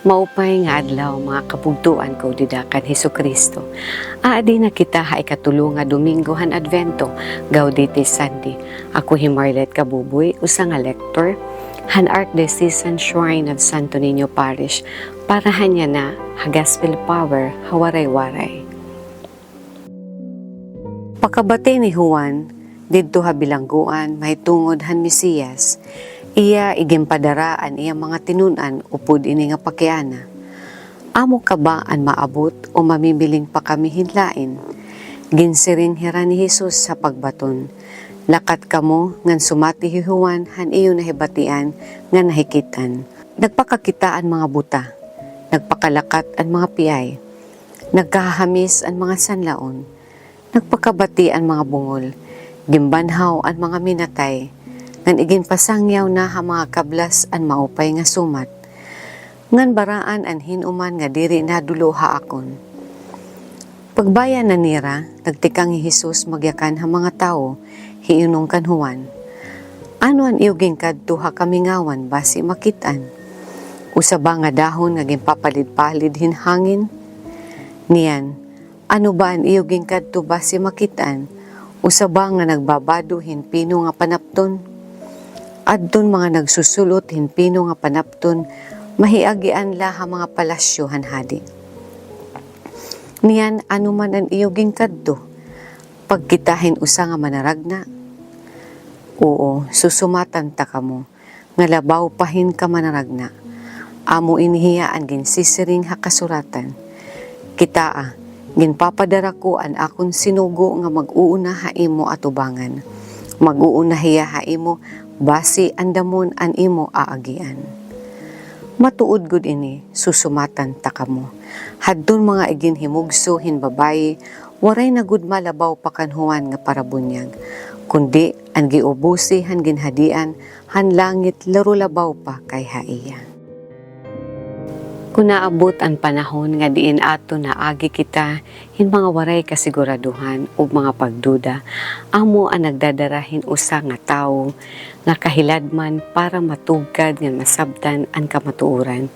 Maupay nga adlaw mga kabugtuan ko didakan Hesukristo. Aadi na kita ha ikatulo nga Domingo han Advento, Gaudete Sunday. Ako Himarlet Kabuboy, usa nga lector han Archdiocesan Shrine of Santo Niño Parish para hanya na ha Gospel Power hawaray-waray. Pakabati ni Juan didto ha bilangguan mahitungod han Mesiyas. Iya igimpadaraan iya mga tinunan upod ini nga pakiana. Amo ka ba an maabot o mamibiling pa kami hinlain? Ginsiring hira ni Jesus sa pagbaton. Lakat kamo ngan sumati hihuan han iyo nahibatian nga nahikitan. Nagpakakitaan mga buta. Nagpakalakat an mga piyay. Nagkahamis an mga sanlaon. Nagpakabati an mga bungol. Gimbanhaw an mga minatay. Ngan igin pasangyaw na ha mga kablas an maupay nga sumat. Ngan baraan an hinuman nga diri na duloha akon. Pagbayan na nira, nagtikang ni Jesus magyakan ha mga tao, hiunong kan Juan. Ano an iyuging kadto ha kamingawan basi makitaan? Usaba nga dahon nga ginpapalid-palid hinhangin? Niyan, ano ba an iyuging kadto basi makitaan? Usaba nga nagbabado hinpino nga panapton? Adton mga nagsusulot hinpino nga panapton, mahiagian laha mga palasyo hanhadi. Niyan ano man ang iyoging kadto, pagkitahin usa nga manaragna. Oo, susumatan ta kamo, nga labaw pahin ka manaragna. Amo inihiyaan ginsisiring ha kasuratan. Kitaa, ginpapadara ko an akon sinugo nga mag-uuna ha imo atubangan. Mag-uuna hiya ha imo, basi andamon an imo aagian. Matuod gud ini, susumatan ta kamo. Hadton mga iginhimugso hinbabayi, waray na gud malabaw pakanhuan nga parabunyag. Kundi ang giubusi han ginhadian, han langit laro labaw pa kay haiya. Kung naabot ang panahon nga diin ato na agi kita hin mga waray kasiguraduhan o mga pagduda, amo ang nagdadarahin usa nga tawo nga kahiladman para matugkad nga masabtan ang kamatuoran,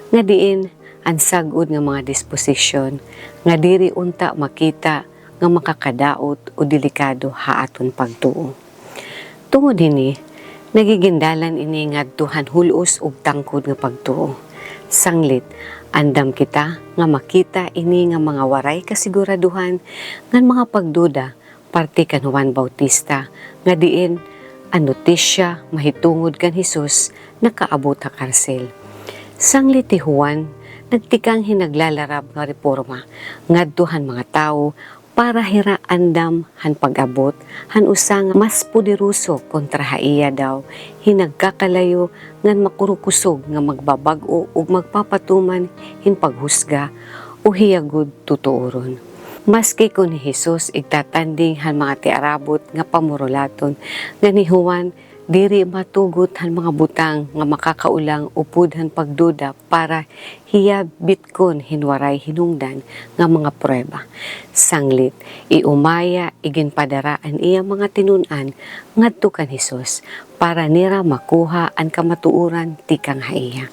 nga diin ang sagod nga mga disposisyon, nga diri unta makita nga makakadaot o delikado ha aton pagtuo. Tungod ini, nagigindalan ini nga duhan hulos ug tangkod nga pagtuo. Sanglit, andam kita nga makita ini nga mga waray kasiguraduhan ngan mga pagduda parte kan Juan Bautista nga diin ang notisya mahitungod kan Jesus nakaabot ha karsel. Sanglit ti Juan nagtikang hinaglalarab nga reforma ngadto han mga tawo para hira andam han pag-abot han usang mas poderoso kontra haiya daw hinagkakalayo ngan makurukusog nga magbabag-o ug magpapatuman hin paghusga o hiyagud tutuoron. Maski kun ni Jesus igtatanding han mga tiarabot nga pamurulaton nga ni Juan diri matugot han mga butang nga makakaulang upod han pagduda para hiya bitkon hinwaray hinungdan nga mga prueba. Sanglit, iumaya iginpadaraan iya mga tinunan ngadto kan Jesus para nira makuha ang kamatuoran tikang haiya.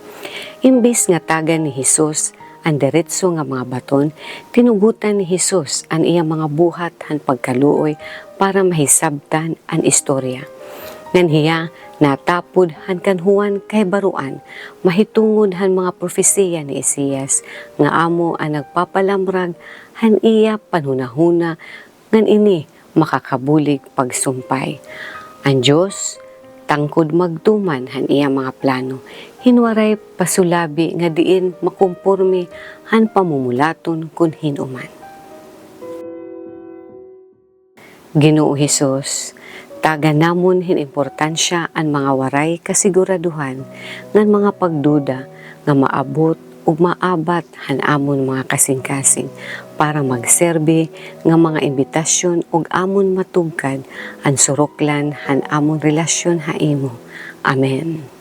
Imbis nga tagan ni Jesus ang diretso nga mga baton, tinugutan ni Jesus ang iya mga buhat han pagkaluoy para mahisabtan ang istorya. Ngan hiya natapod han kan Juan kay baruan, mahitungod han mga propesiya ni Isaias nga amo ang nagpapalamrag han iya panhunahuna ngan ini makakabulig pagsumpay. Ang Diyos tangkod magtuman han iya mga plano, hinwaray pasulabi nga diin makumporme han pamumulaton kun hinuman. Ginoo Hesus, taga namon hin importansya ang mga waray kasiguraduhan ngan mga pagduda nga maabot ug maabat han amon mga kasing-kasing para magserbi nga mga imbitasyon ug amon matugkad ang suroklan han amon relasyon ha imo. Amen.